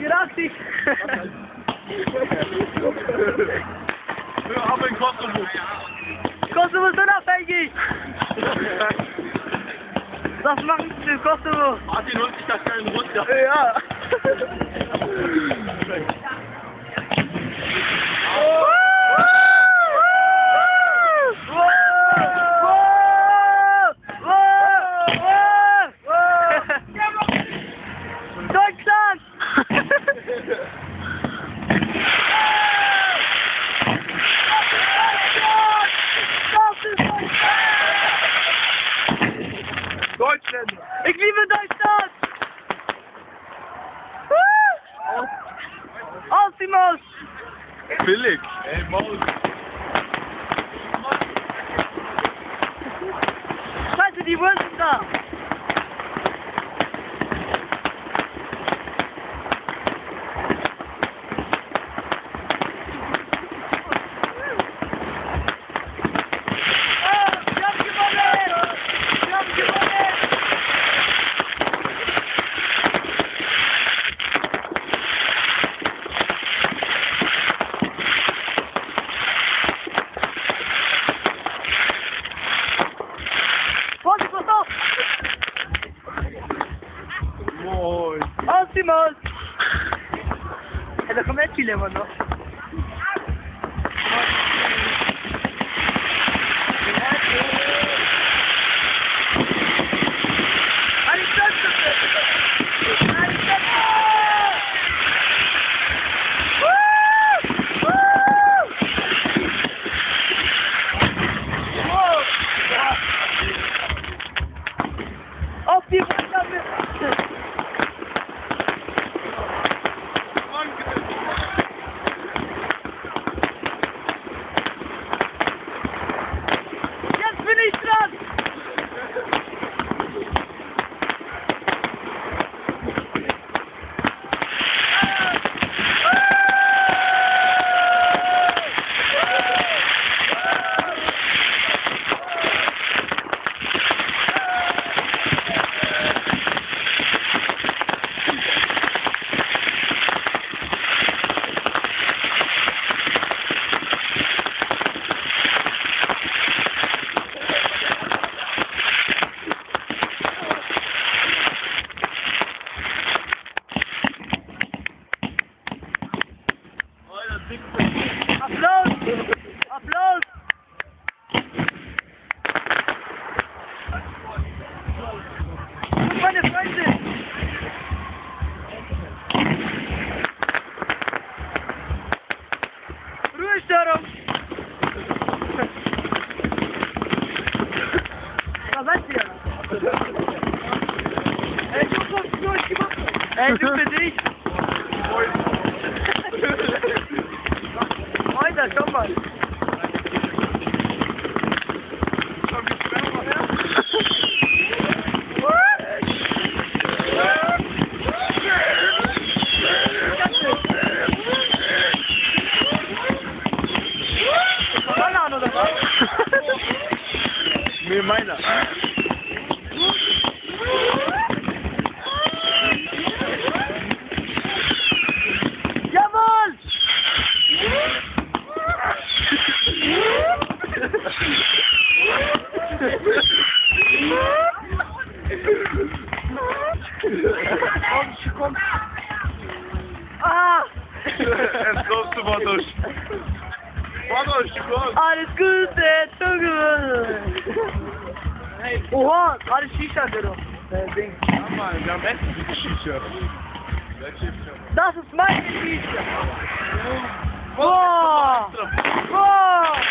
Gratis! Wir haben in Kosovo. Kosovo ist unabhängig! Was machen Sie in Kosovo? Martin holt sich das kleine runter. Ja! Deutschland! Deutschland! Ich liebe Deutschland! Aus die Maus! Billig! Ey, Maus! Scheiße, die Wurst ist da! Moin! Aus die Maus! Ja, da kommen echt viele immer noch. Auf die Wasser mit! Jetzt bin ich dran! Applaus! Applaus! Und meine Freundin! Ruhestörung! Was seid ihr? Ey, du kommst durch, gemacht! Ey, du für dich! Alter, komm mal! Oder was? Mir meiner. Jawohl! Ah! Jetzt kommst du, Bartosz. Bartosz, du kommst. Alles Gute, Junge! Oha, alles Shisha, doch. Ding. Ja, Mann, wir haben Essen für die Shisha. Das ist meine Shisha! Boah! Boah!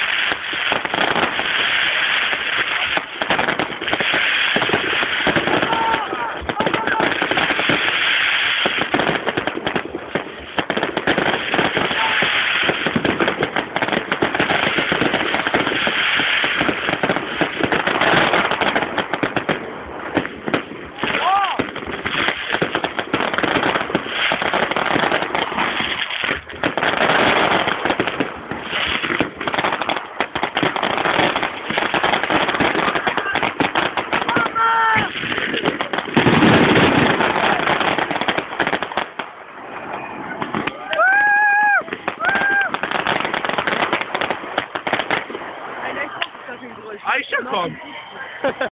gleich schon kommen.